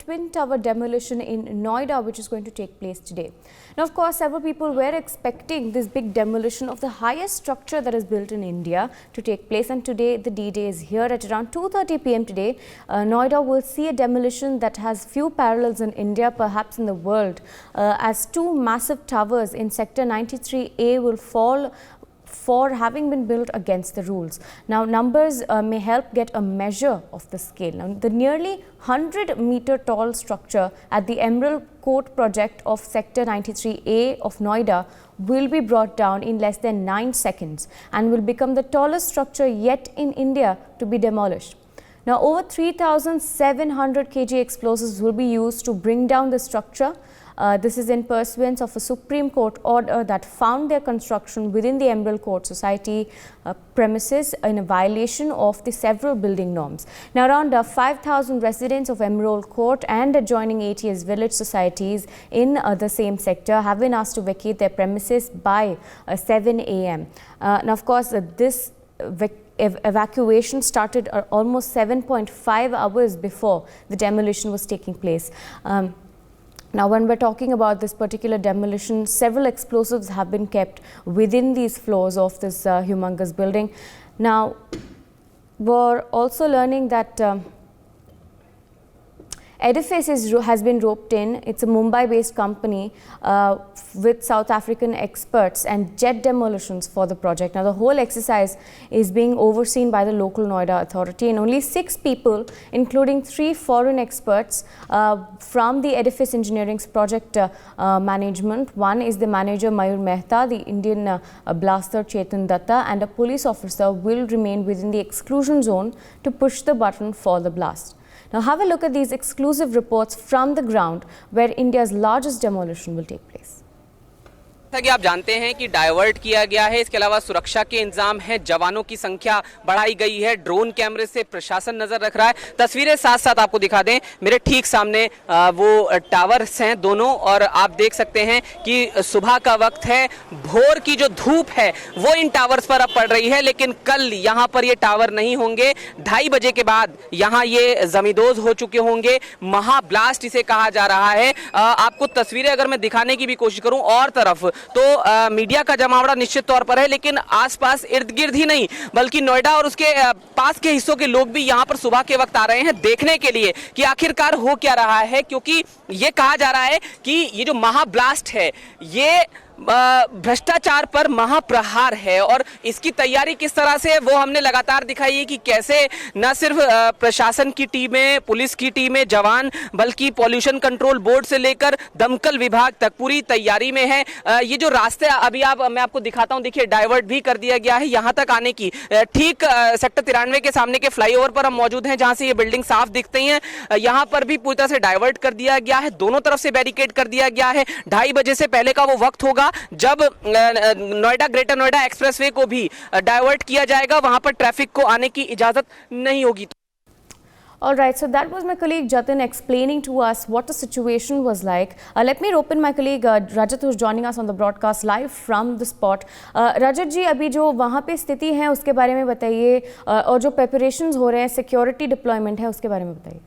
twin tower demolition in Noida, which is going to take place today. Now, of course, several people were expecting this big demolition of the highest structure that is built in India to take place, and today the D-Day is here. At around 2:30 p.m. today, Noida will see a demolition that has few parallels in India, perhaps in the world, as two massive towers in Sector 93A will fall for having been built against the rules. Now, numbers may help get a measure of the scale. Now, the nearly 100-meter tall structure at the Emerald Court project of Sector 93A of Noida will be brought down in less than 9 seconds and will become the tallest structure yet in India to be demolished. Now, over 3,700 kg explosives will be used to bring down the structure. This is in pursuance of a Supreme Court order that found their construction within the Emerald Court Society premises in a violation of the several building norms. Now, around 5,000 residents of Emerald Court and adjoining ATS village societies in the same sector have been asked to vacate their premises by 7 a.m. Now, of course, this evacuation started almost 7.5 hours before the demolition was taking place. Now, when we're talking about this particular demolition, several explosives have been kept within these floors of this humongous building. Now, we're also learning that Edifice has been roped in. It's a Mumbai-based company with South African experts and jet demolitions for the project. Now, the whole exercise is being overseen by the local Noida authority, and only 6 people, including 3 foreign experts from the Edifice Engineering's project management. One is the manager Mayur Mehta, the Indian blaster Chetan Datta, and a police officer will remain within the exclusion zone to push the button for the blast. Now, have a look at these exclusive reports from the ground where India's largest demolition will take place. जैसा कि आप जानते हैं कि divert किया गया है, इसके अलावा सुरक्षा के इंतजाम है, जवानों की संख्या बढ़ाई गई है, ड्रोन कैमरे से प्रशासन नजर रख रहा है। तस्वीरें साथ साथ आपको दिखा दें, मेरे ठीक सामने वो टावर्स हैं दोनों, और आप देख सकते हैं कि सुबह का वक्त है, भोर की जो धूप है वो इन टावर्स पर अब पड़ रही है, लेकिन कल यहाँ पर ये टावर नहीं होंगे। 2:30 बजे के बाद यहाँ ये जमींदोज हो चुके होंगे। महाब्लास्ट इसे कहा जा रहा है। आपको तस्वीरें अगर मैं दिखाने की भी कोशिश करूं, और तरफ तो मीडिया का जमावड़ा निश्चित तौर पर है, लेकिन आसपास इर्द गिर्द ही नहीं बल्कि नोएडा और उसके पास के हिस्सों के लोग भी यहां पर सुबह के वक्त आ रहे हैं देखने के लिए कि आखिरकार हो क्या रहा है, क्योंकि ये कहा जा रहा है कि ये जो महाब्लास्ट है ये भ्रष्टाचार पर महाप्रहार है, और इसकी तैयारी किस तरह से वो हमने लगातार दिखाई है कि कैसे न सिर्फ प्रशासन की टीमें, पुलिस की टीमें, जवान, बल्कि पॉल्यूशन कंट्रोल बोर्ड से लेकर दमकल विभाग तक पूरी तैयारी में है। ये जो रास्ते अभी मैं आपको दिखाता हूं, देखिए डाइवर्ट भी कर दिया गया है यहां तक आने की। ठीक सेक्टर 93 के सामने के फ्लाईओवर पर हम मौजूद हैं, जहां से ये बिल्डिंग साफ दिखती हैं। यहां पर भी पूरी तरह से डाइवर्ट कर दिया गया है, दोनों तरफ से बैरिकेड कर दिया गया है। 2:30 बजे से पहले का वो वक्त होगा जब नोएडा ग्रेटर नोएडा एक्सप्रेसवे को भी डाइवर्ट किया जाएगा, वहां पर ट्रैफिक को आने की इजाजत नहीं होगी। All right, so that was my colleague Jatin explaining to us what the situation was like. Let me open my colleague Rajat, who's joining us on the broadcast live from the spot. Rajat जी, अभी जो वहाँ पे स्थिति है उसके बारे में बताइए, और जो preparations हो रहे हैं, सिक्योरिटी डिप्लॉयमेंट है उसके बारे में बताइए।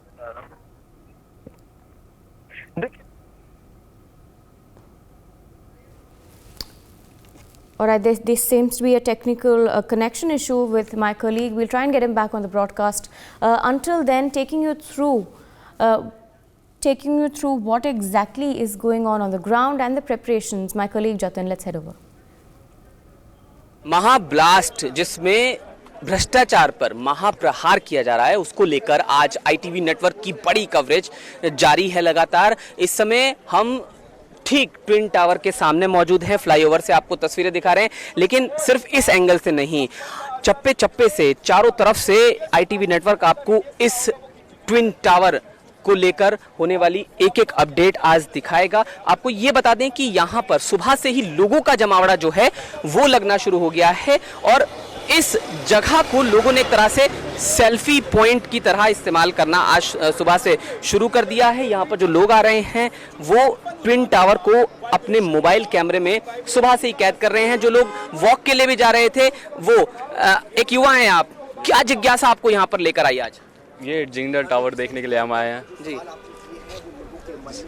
All right, this seems to be a technical connection issue with my colleague. We'll try and get him back on the broadcast. Until then, taking you through what exactly is going on the ground and the preparations. My colleague Jatin, let's head over. महाब्लास्ट जिसमें भ्रष्टाचार पर महाप्रहार किया जा रहा है, उसको लेकर आज ITV नेटवर्क की बड़ी कवरेज जारी है लगातार। इस समय हम ठीक ट्विन टावर के सामने मौजूद हैं, फ्लाईओवर से आपको तस्वीरें दिखा रहे हैं, लेकिन सिर्फ इस एंगल से नहीं, चप्पे चप्पे से चारों तरफ से ITV नेटवर्क आपको इस ट्विन टावर को लेकर होने वाली एक एक अपडेट आज दिखाएगा। आपको ये बता दें कि यहाँ पर सुबह से ही लोगों का जमावड़ा जो है वो लगना शुरू हो गया है, और इस जगह को लोगों ने एक तरह से सेल्फी पॉइंट की तरह इस्तेमाल करना आज सुबह से शुरू कर दिया है। यहाँ पर जो लोग आ रहे हैं वो ट्विन टावर को अपने मोबाइल कैमरे में सुबह से ही कैद कर रहे हैं। जो लोग वॉक के लिए भी जा रहे थे वो एक युवा हैं आप, क्या जिज्ञासा आपको यहाँ पर लेकर आई आज? ये जिंगडल टावर देखने के लिए हम आए हैं जी।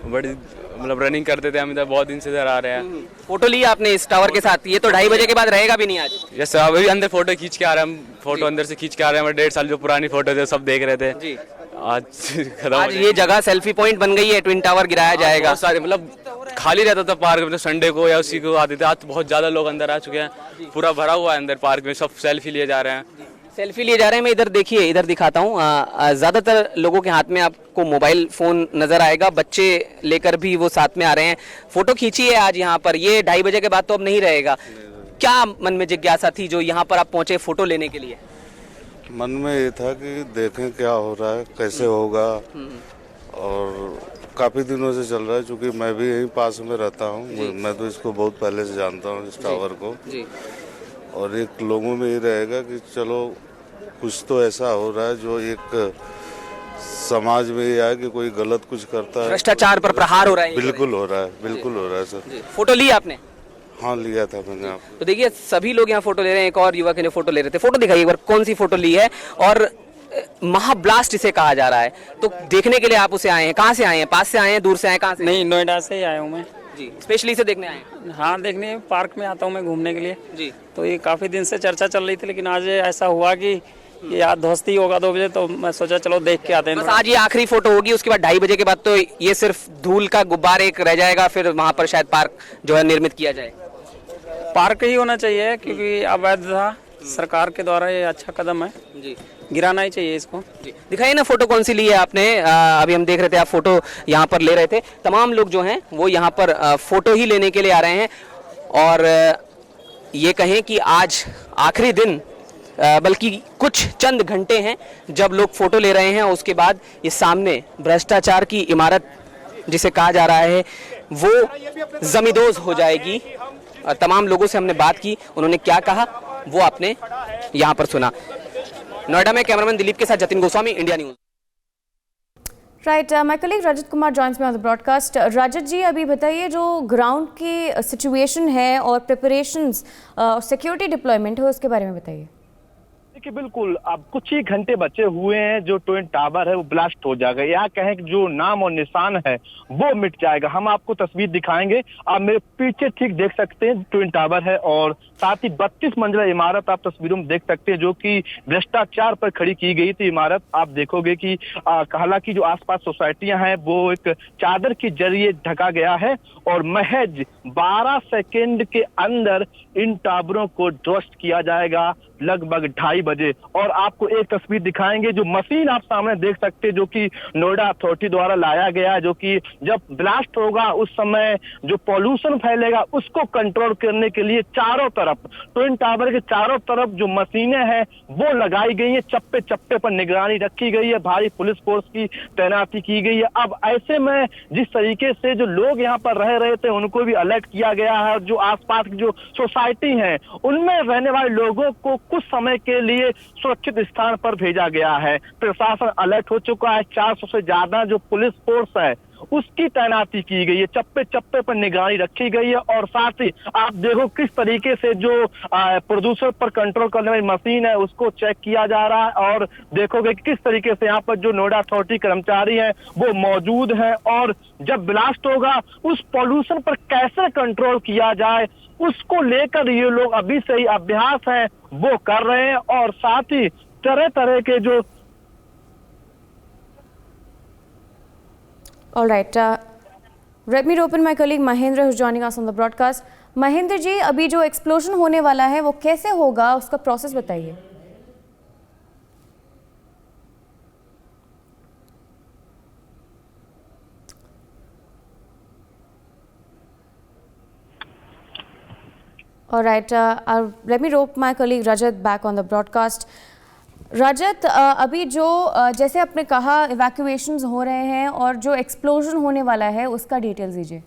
बड़ी मतलब रनिंग करते थे हम इधर, बहुत दिन से इधर आ रहे हैं। फोटो ली आपने इस टावर के साथ? ये तो 2:30 बजे के बाद रहेगा भी नहीं आज। जैसे अभी अंदर फोटो खींच के आ रहे हैं हम, फोटो अंदर से खींच के आ रहे हैं। हमारे 1.5 साल जो पुरानी फोटो थे सब देख रहे थे जी। आज खत्म हो आज गई। ये जगह सेल्फी पॉइंट बन गई है, ट्विन टावर गिराया जाएगा। बहुत सारे मतलब खाली रहता था पार्क में, तो संडे को या उसी को आते थे। आज तो बहुत ज्यादा लोग अंदर आ चुके हैं, पूरा भरा हुआ है अंदर पार्क में, सब सेल्फी लिए जा रहे हैं। सेल्फी लिए जा रहे हैं। मैं इधर देखिए, इधर दिखाता हूँ। ज्यादातर लोगों के हाथ में आपको मोबाइल फोन नजर आएगा, बच्चे लेकर भी वो साथ में आ रहे हैं। फोटो खींची है आज यहाँ पर। ये 2:30 बजे के बाद तो अब नहीं रहेगा। क्या मन में जिज्ञासा थी जो यहाँ पर आप पहुंचे फोटो लेने के लिए? मन में ये था कि देखें क्या हो रहा है, कैसे होगा। और काफ़ी दिनों से चल रहा है, क्योंकि मैं भी यहीं पास में रहता हूँ। मैं तो इसको बहुत पहले से जानता हूँ, इस टावर को। जी। और एक लोगों में ये रहेगा कि चलो कुछ तो ऐसा हो रहा है जो एक समाज में ये है कि कोई गलत कुछ करता है, भ्रष्टाचार पर प्रहार हो रहा है। बिल्कुल हो रहा है, बिल्कुल हो रहा है सर। फोटो ली आपने? हाँ, लिया था मैंने। आप तो देखिए सभी लोग यहाँ फोटो ले रहे हैं। एक और युवक है जो फोटो ले रहे थे। फोटो दिखाइए एक बार, कौन सी फोटो ली है? और महाब्लास्ट इसे कहा जा रहा है, तो देखने के लिए आप उसे आए हैं। कहाँ से आए हैं? पास से आए हैं, दूर से आए हैं, कहाँ से? नहीं, नोएडा से ही आया हूँ मैं जी। स्पेशली इसे देखने आए हैं? हाँ, देखने पार्क में आता हूँ मैं घूमने के लिए जी। तो ये काफ़ी दिन से चर्चा चल रही थी, लेकिन आज ऐसा हुआ कि ये याद ध्वस्ती होगा 2 बजे, तो मैं सोचा चलो देख के आते हैं। बस आज ये आखिरी फोटो होगी, उसके बाद 2:30 बजे के बाद तो ये सिर्फ धूल का गुब्बार एक रह जाएगा। फिर वहाँ पर शायद पार्क जो है निर्मित किया जाए। पार्क ही होना चाहिए, क्योंकि अवैध था। सरकार के द्वारा ये अच्छा कदम है, जी। गिराना ही चाहिए इसको। जी दिखाइए ना फोटो कौन सी ली है आपने? अभी हम देख रहे थे आप फोटो यहाँ पर ले रहे थे। तमाम लोग जो हैं वो यहाँ पर फोटो ही लेने के लिए आ रहे हैं। और ये कहें कि आज आखिरी दिन, बल्कि कुछ चंद घंटे हैं जब लोग फोटो ले रहे हैं। उसके बाद ये सामने भ्रष्टाचार की इमारत जिसे कहा जा रहा है वो जमींदोज हो जाएगी। तमाम लोगों से हमने बात की, उन्होंने क्या कहा वो आपने यहाँ पर सुना। नोएडा में कैमरामैन दिलीप के साथ Jatin Goswami, India news. Right, my colleague Rajat Kumar joins me on the broadcast. Rajat ji, अभी बताइए जो ग्राउंड की सिचुएशन है और प्रिपरेशंस, सिक्योरिटी डिप्लॉयमेंट है, उसके बारे में बताइए। देखिए बिल्कुल, अब कुछ ही घंटे बचे हुए हैं, जो ट्विन टावर है वो ब्लास्ट हो जाएगा, या कहें कि जो नाम और निशान है वो मिट जाएगा। हम आपको तस्वीर दिखाएंगे। आप मेरे पीछे ठीक देख सकते हैं ट्विन टावर है, और साथ ही 32 मंजिला इमारत आप तस्वीरों में देख सकते हैं, जो कि भ्रष्टाचार पर खड़ी की गई थी इमारत। आप देखोगे कि हालांकि जो आसपास सोसाइटियां हैं वो एक चादर के जरिए ढका गया है, और महज 12 सेकेंड के अंदर इन टावरों को ध्वस्त किया जाएगा, लगभग 2:30 बजे। और आपको एक तस्वीर दिखाएंगे, जो मशीन आप सामने देख सकते हैं, जो कि नोएडा अथॉरिटी द्वारा लाया गया है, जो कि जब ब्लास्ट होगा उस समय जो पॉल्यूशन फैलेगा उसको कंट्रोल करने के लिए चारों तरफ, ट्विन टावर के चारों तरफ जो मशीनें हैं वो लगाई गई है। चप्पे चप्पे पर निगरानी रखी गई है, भारी पुलिस फोर्स की तैनाती की गई है। अब ऐसे में जिस तरीके से जो लोग यहाँ पर रह रहे थे उनको भी अलर्ट किया गया है, और जो आसपास की जो सोसाइटी है उनमें रहने वाले लोगों को कुछ समय के लिए सुरक्षित स्थान पर भेजा गया है। प्रशासन अलर्ट हो चुका है। 400 से ज्यादा जो पुलिस फोर्स है उसकी तैनाती की गई है, चप्पे चप्पे पर निगरानी रखी गई है। और साथ ही आप देखो किस तरीके से जो प्रदूषण पर कंट्रोल करने वाली मशीन है उसको चेक किया जा रहा है, और देखोगे किस तरीके से यहाँ पर जो नोएडा अथॉरिटी कर्मचारी हैं वो मौजूद हैं, और जब ब्लास्ट होगा उस पॉल्यूशन पर कैसे कंट्रोल किया जाए उसको लेकर ये लोग अभी से ही अभ्यास है वो कर रहे हैं। और साथ ही तरह तरह के जो All right. Let me open my colleague Mahendra who's joining us on the broadcast. Mahendra ji, अभी जो एक्सप्लोजन होने वाला है वो कैसे होगा, उसका प्रोसेस बताइए। All right. Let me rope my colleague Rajat back on the broadcast. रजत, अभी जो जैसे आपने कहा इवैक्यूएशंस हो रहे हैं और जो एक्सप्लोजन होने वाला है उसका डिटेल्स दीजिए।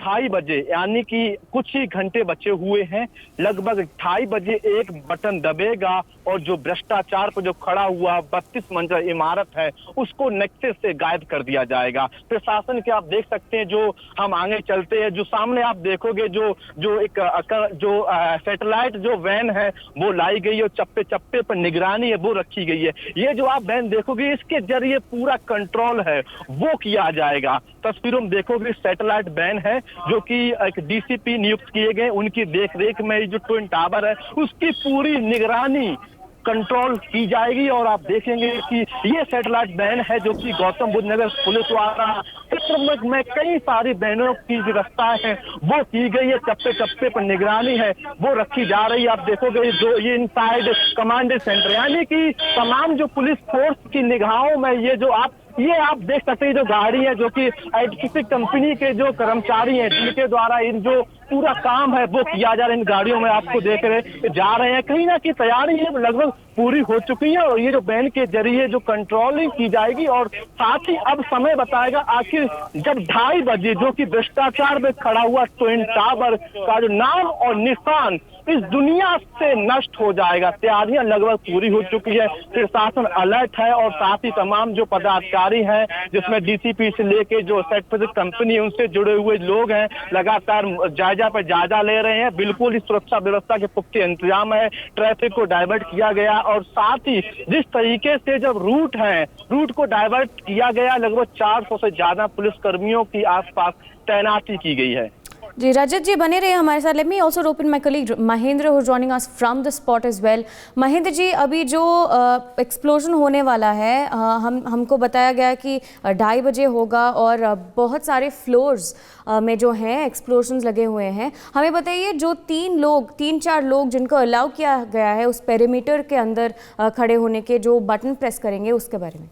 2:30 बजे यानी कि कुछ ही घंटे बचे हुए हैं, लगभग 2:30 बजे एक बटन दबेगा और जो भ्रष्टाचार पर जो खड़ा हुआ 32 मंजिला इमारत है उसको नक्शे से गायब कर दिया जाएगा। प्रशासन के आप देख सकते हैं, जो हम आगे चलते हैं, जो सामने आप देखोगे जो सैटेलाइट जो वैन है वो लाई गई है और चप्पे चप्पे पर निगरानी है वो रखी गई है। ये जो आप वैन देखोगे इसके जरिए पूरा कंट्रोल है वो किया जाएगा। तस्वीरों में देखोगे सैटेलाइट वैन है जो कि एक डीसीपी नियुक्त किए गए, उनकी देखरेख में जो ट्विन टावर है उसकी पूरी निगरानी कंट्रोल की जाएगी। और आप देखेंगे कि ये सैटेलाइट वैन है जो कि गौतम बुद्ध नगर पुलिस द्वारा क्षेत्र में कई सारी वैनों की व्यवस्था है वो की गई है, चप्पे चप्पे पर निगरानी है वो रखी जा रही है। आप देखोगे जो ये इनसाइड कमांड सेंटर यानी कि तमाम जो पुलिस फोर्स की निगाहों में ये आप देख सकते हैं जो गाड़ी है जो कि किसी कंपनी के जो कर्मचारी हैं जिनके द्वारा इन जो पूरा काम है वो किया जा रहा है। इन गाड़ियों में आपको देख रहे जा रहे हैं, कहीं ना कहीं तैयारी है लगभग पूरी हो चुकी है और ये जो वैन के जरिए जो कंट्रोलिंग की जाएगी। और साथ ही अब समय बताएगा आखिर जब 2:30 बजे जो कि भ्रष्टाचार में खड़ा हुआ ट्विन टावर का जो नाम और निशान इस दुनिया से नष्ट हो जाएगा। तैयारियां लगभग पूरी हो चुकी है, प्रशासन अलर्ट है और साथ ही तमाम जो पदाधिकारी हैं जिसमें डीसीपी से लेके जो सर्टिफिकेट कंपनी उनसे जुड़े हुए लोग हैं लगातार जायजा पर जायजा ले रहे हैं। बिल्कुल इस सुरक्षा व्यवस्था के पुख्ते इंतजाम है, ट्रैफिक को डाइवर्ट किया गया और साथ ही जिस तरीके से जब रूट को डाइवर्ट किया गया लगभग 400 से ज्यादा पुलिस कर्मियों की आसपास तैनाती की गई है। जी रजत जी बने रहे हमारे साथ। Let me also open my colleague Mahendra who joining us from the spot as well. Mahendra ji, अभी जो एक्सप्लोजन होने वाला है हमको बताया गया कि 2:30 बजे होगा और बहुत सारे फ्लोर्स में जो हैं एक्सप्लोजन्स लगे हुए हैं। हमें बताइए जो 3-4 लोग जिनको अलाउ किया गया है उस पेरीमीटर के अंदर खड़े होने के, जो बटन प्रेस करेंगे उसके बारे में।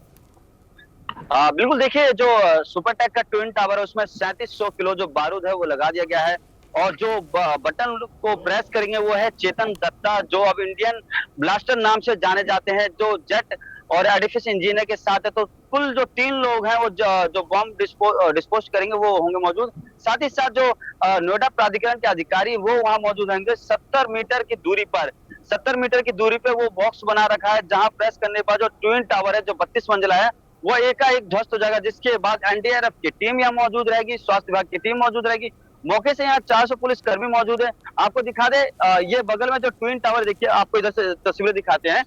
बिल्कुल, देखिए जो सुपरटेक का ट्विन टावर है उसमें 3700 किलो जो बारूद है वो लगा दिया गया है और जो बटन को प्रेस करेंगे वो है चेतन दत्ता, जो अब इंडियन ब्लास्टर नाम से जाने जाते हैं, जो जेट और आर्टिफिशियल इंजीनियर के साथ है। तो कुल जो 3 लोग हैं वो जो बम डिस्पोज करेंगे वो होंगे मौजूद। साथ ही साथ जो नोएडा प्राधिकरण के अधिकारी वो वहां मौजूद होंगे। 70 मीटर की दूरी पे वो बॉक्स बना रखा है जहां प्रेस करने के बाद जो ट्विन टावर है जो 32 मंजिला है वो एकाएक ध्वस्त हो जाएगा, जिसके बाद एनडीआरएफ की टीम यहाँ मौजूद रहेगी, स्वास्थ्य विभाग की टीम मौजूद रहेगी। मौके से यहाँ 400 पुलिस कर्मी मौजूद है। आपको दिखा दे ये बगल में जो ट्विन टावर देखिए, आपको इधर से तस्वीरें दिखाते हैं।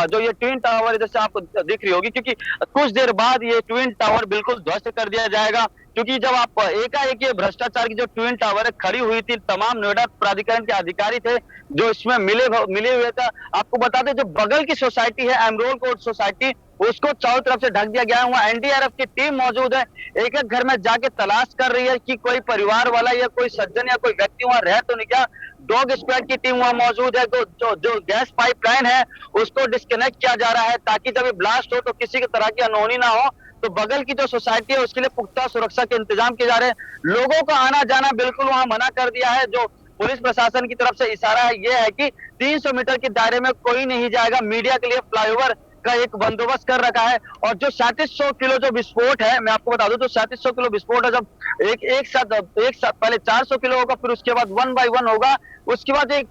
जो ये ट्विन टावर इधर से आपको दिख रही होगी, क्योंकि कुछ देर बाद ये ट्विन टावर बिल्कुल ध्वस्त कर दिया जाएगा। क्योंकि जब आप एकाएक ये भ्रष्टाचार की जो ट्विन टावर खड़ी हुई थी, तमाम नोएडा प्राधिकरण के अधिकारी थे जो इसमें मिले हुए थे। आपको बता दें जो बगल की सोसाइटी है एमरोल कोर्ट सोसाइटी, उसको चारों तरफ से ढक दिया गया है। वहाँ एनडीआरएफ की टीम मौजूद है, एक एक घर में जाके तलाश कर रही है कि कोई परिवार वाला या कोई सज्जन या कोई व्यक्ति वहाँ रह तो नहीं गया। डॉग स्क्वाड की टीम वहाँ मौजूद है। जो गैस पाइपलाइन है उसको डिस्कनेक्ट किया जा रहा है ताकि जब ब्लास्ट हो तो किसी की तरह की अनहोनी ना हो। तो बगल की जो सोसाइटी है उसके लिए पुख्ता सुरक्षा के इंतजाम किए जा रहे हैं। लोगों का आना जाना बिल्कुल वहाँ मना कर दिया है। जो पुलिस प्रशासन की तरफ से इशारा है ये है कि 300 मीटर के दायरे में कोई नहीं जाएगा। मीडिया के लिए फ्लाईओवर का एक बंदोबस्त कर रखा है। और जो 3700 किलो जो विस्फोट है, मैं आपको बता दूं तो 3700 किलो विस्फोट है। जब एक साथ पहले 400 किलो होगा, फिर उसके बाद 1 बाय 1 होगा। उसके बाद एक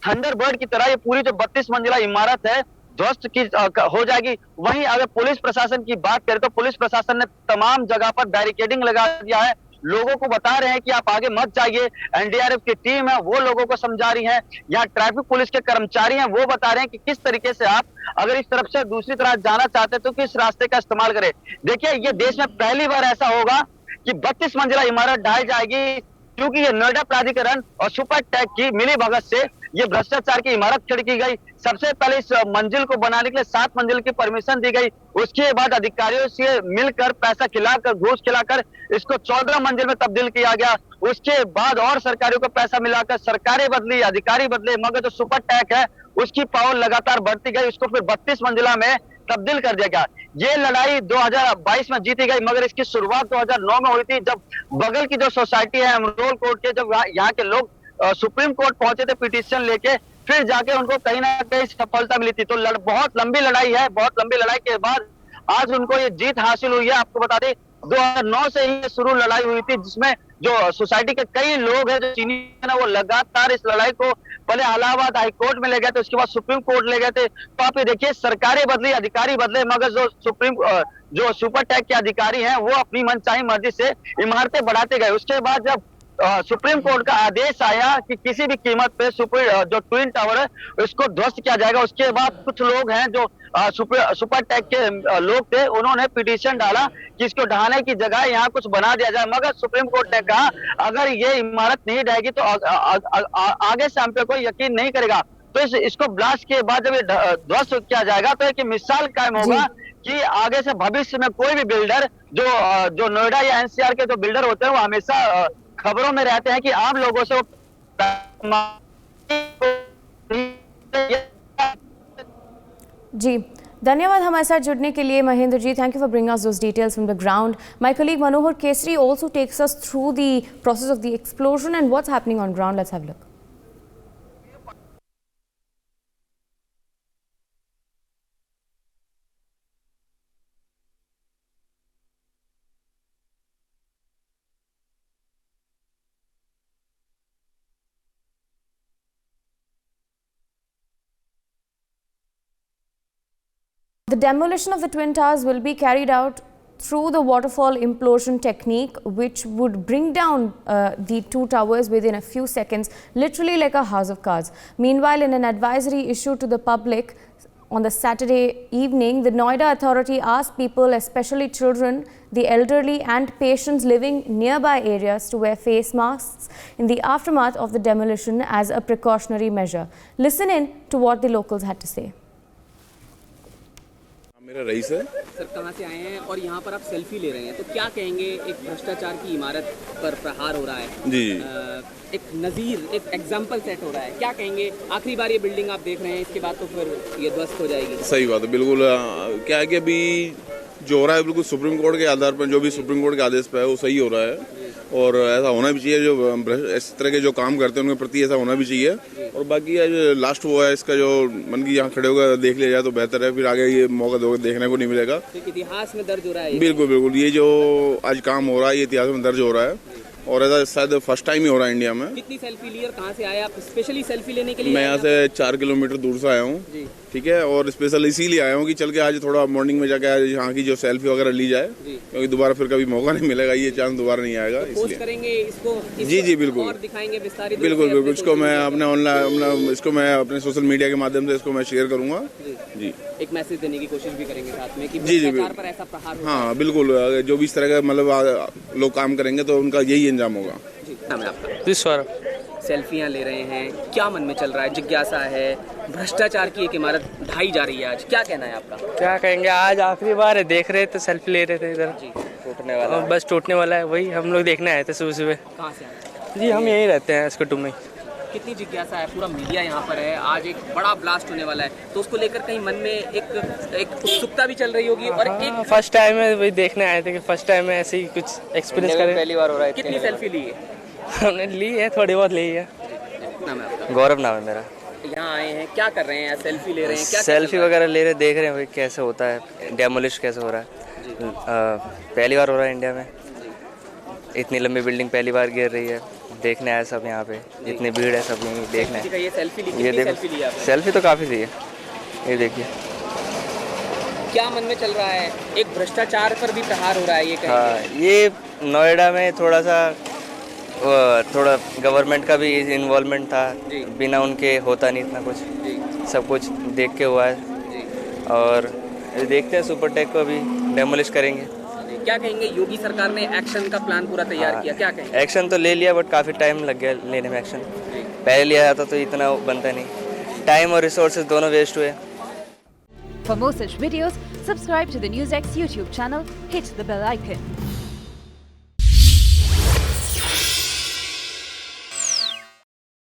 थंडरबर्ड की तरह ये पूरी जो 32 मंजिला इमारत है ध्वस्त की हो जाएगी। वहीं अगर पुलिस प्रशासन की बात करें तो पुलिस प्रशासन ने तमाम जगह पर बैरिकेडिंग लगा दिया है। लोगों को बता रहे हैं कि आप आगे मत जाइए। एनडीआरएफ की टीम है वो लोगों को समझा रही है। यहाँ ट्रैफिक पुलिस के कर्मचारी हैं वो बता रहे हैं कि किस तरीके से आप अगर इस तरफ से दूसरी तरफ जाना चाहते हैं तो किस रास्ते का इस्तेमाल करें। देखिए ये देश में पहली बार ऐसा होगा कि 32 मंजिला इमारत ढाई जाएगी, क्योंकि ये नोएडा प्राधिकरण और सुपरटेक की मिली भगत से ये भ्रष्टाचार की इमारत खड़ी की गई। सबसे पहले इस मंजिल को बनाने के लिए 7 मंजिल की परमिशन दी गई। उसके बाद अधिकारियों से मिलकर पैसा खिलाकर घूस खिलाकर इसको 14 मंजिल में तब्दील किया गया। उसके बाद और सरकारों को पैसा मिलाकर सरकारें बदली, अधिकारी बदले, मगर जो सुपरटेक है उसकी पावर लगातार बढ़ती गई। उसको फिर 32 मंजिला में तब्दील कर दिया गया। ये लड़ाई 2022 में जीती गई, मगर इसकी शुरुआत 2009 में हुई थी, जब बगल की जो सोसाइटी है एमरोल कोर्ट के, जब यहाँ के लोग सुप्रीम कोर्ट पहुंचे थे पिटीशन लेके, फिर जाके उनको कहीं ना कहीं सफलता मिली थी। तो बहुत लंबी लड़ाई है। बहुत लंबी लड़ाई के बाद आज उनको ये जीत हासिल हुई है। आपको बता दें 2009 से ही शुरू लड़ाई हुई थी, जिसमें जो सोसाइटी के कई लोग हैं जो चीनी है ना, वो लगातार इस लड़ाई को पहले इलाहाबाद हाई कोर्ट में ले गए थे, उसके बाद सुप्रीम कोर्ट ले गए थे। तो आप ये देखिए सरकारें बदली, अधिकारी बदले, मगर जो सुपर टैग के अधिकारी हैं वो अपनी मनचाही मर्जी से इमारतें बढ़ाते गए। उसके बाद जब सुप्रीम कोर्ट का आदेश आया कि किसी भी कीमत पे जो ट्विन टावर है उसको ध्वस्त किया जाएगा, उसके बाद कुछ लोग हैं जो सुपर टैग के लोग थे, उन्होंने पिटीशन डाला कि इसको ढहाने की जगह यहाँ कुछ बना दिया जाए। मगर सुप्रीम कोर्ट ने कहा अगर ये इमारत नहीं ढहेगी तो आगे से हम पे कोई यकीन नहीं करेगा। तो इसको ब्लास्ट के बाद जब ये ध्वस्त किया जाएगा तो एक मिसाल कायम होगा कि आगे से भविष्य में कोई भी बिल्डर जो नोएडा या एनसीआर के जो बिल्डर होते हैं वो हमेशा खबरों में रहते हैं कि आम लोगों से जी धन्यवाद हमारे साथ जुड़ने के लिए Mahendra ji. Thank you for bringing us those details from the ground. My colleague Manohar Kesari also takes us through the process of the explosion and what's happening on ground. Let's have a look. The demolition of the Twin Towers will be carried out through the waterfall implosion technique, which would bring down the two towers within a few seconds, literally like a house of cards. Meanwhile, in an advisory issued to the public on the Saturday evening, the Noida Authority asked people, especially children, the elderly and patients living nearby areas to wear face masks in the aftermath of the demolition as a precautionary measure. Listen in to what the locals had to say. मेरा rice है sir, कहाँ से आए हैं और यहाँ पर आप सेल्फी ले रहे हैं, तो क्या कहेंगे? एक भ्रष्टाचार की इमारत पर प्रहार हो रहा है जी, एक नज़ीर, एक एग्जाम्पल सेट हो रहा है, क्या कहेंगे? आखिरी बार ये बिल्डिंग आप देख रहे हैं, इसके बाद तो फिर ये ध्वस्त हो जाएगी। सही बात है, बिल्कुल। क्या है कि अभी जो हो रहा है बिल्कुल सुप्रीम कोर्ट के आधार पर, जो भी सुप्रीम कोर्ट के आदेश पर है वो सही हो रहा है और ऐसा होना भी चाहिए। जो इस तरह के जो काम करते हैं उनके प्रति ऐसा होना भी चाहिए। और बाकी जो लास्ट हुआ है इसका जो मन की यहाँ खड़े होकर देख लिया जाए तो बेहतर है, फिर आगे ये मौका देखने को नहीं मिलेगा। इतिहास में दर्ज हो रहा है। बिल्कुल बिल्कुल, ये जो आज काम हो रहा है ये इतिहास में दर्ज हो रहा है और ऐसा शायद फर्स्ट टाइम ही हो रहा है इंडिया में। कितनी सेल्फी ली और कहाँ से आए आप? स्पेशली सेल्फी लेने के लिए? मैं यहाँ से 4 किलोमीटर दूर से आया हूँ, ठीक है, और स्पेशल इसीलिए आया हूँ कि चल के आज थोड़ा मॉर्निंग में जाकर यहाँ की जो सेल्फी वगैरह ली जाए, क्योंकि दोबारा फिर कभी मौका नहीं मिलेगा, ये चांस दोबारा नहीं आएगा, इसलिए करेंगे इसको। जी बिल्कुल, और दिखाएंगे विस्तारित। बिल्कुल इसको मैं अपने ऑनलाइन इसको मैं अपने सोशल मीडिया के माध्यम से इसको मैं शेयर करूँगा। जी, एक मैसेज देने की कोशिश भी करेंगे साथ में कि भ्रष्टाचार पर ऐसा प्रहार। हाँ बिल्कुल, जो भी इस तरह का मतलब लोग काम करेंगे तो उनका यही अंजाम होगा। सेल्फियां ले रहे हैं, क्या मन में चल रहा है? जिज्ञासा है, भ्रष्टाचार की एक इमारत ढाई जा रही है, आज क्या कहना है आपका? क्या कहेंगे, आज आखिरी बार है, देख रहे थे, सेल्फी ले रहे थे इधर। टूटने वाला, बस टूटने वाला है, वही हम लोग देखने आए थे सुबह। कहाँ से आए? जी हम यहीं रहते हैं स्कूटू में। कितनी जिज्ञासा है, पूरा मीडिया यहाँ पर है, आज एक बड़ा ब्लास्ट होने वाला है, तो उसको लेकर कहीं मन में एक उत्सुकता भी चल रही होगी। और एक फर्स्ट टाइम है, वही देखने आए थे कि फर्स्ट टाइम है ऐसे ही कुछ एक्सपीरियंस करें। पहली बार हो रहा है। कितनी सेल्फी ली है? हमने ली है, थोड़ी बहुत ली है। नाम है आपका? गौरव नाम है मेरा। यहाँ आए हैं, क्या कर रहे हैं? सेल्फी ले रहे हैं? क्या सेल्फी वगैरह ले रहे, देख रहे हैं भाई कैसे होता है, डेमोलिश कैसे हो रहा है। पहली बार हो रहा है इंडिया में, इतनी लंबी बिल्डिंग पहली बार गिर रही है, देखने आए सब यहाँ पे, इतनी भीड़ है सब यहीं देखने। ये सेल्फी ली, ये देखो, सेल्फी तो काफ़ी सी है, ये देखिए। क्या मन में चल रहा है? एक भ्रष्टाचार पर भी प्रहार हो रहा है, ये कहेंगे? हाँ, ये नोएडा में थोड़ा गवर्नमेंट का भी इन्वॉल्वमेंट था, बिना उनके होता नहीं इतना कुछ, सब कुछ देख के हुआ है। और देखते हैं सुपर टेक को भी डेमोलिश करेंगे। क्या कहेंगे? योगी सरकार ने एक्शन का प्लान पूरा तैयार किया, क्या कहेंगे? एक्शन तो ले लिया बट काफ़ी टाइम लग गया लेने में एक्शन। पहले लिया जाता तो इतना बनता नहीं, टाइम और रिसोर्सेज दोनों वेस्ट हुए। For more such videos, subscribe to the NewsX YouTube channel, hit the bell icon.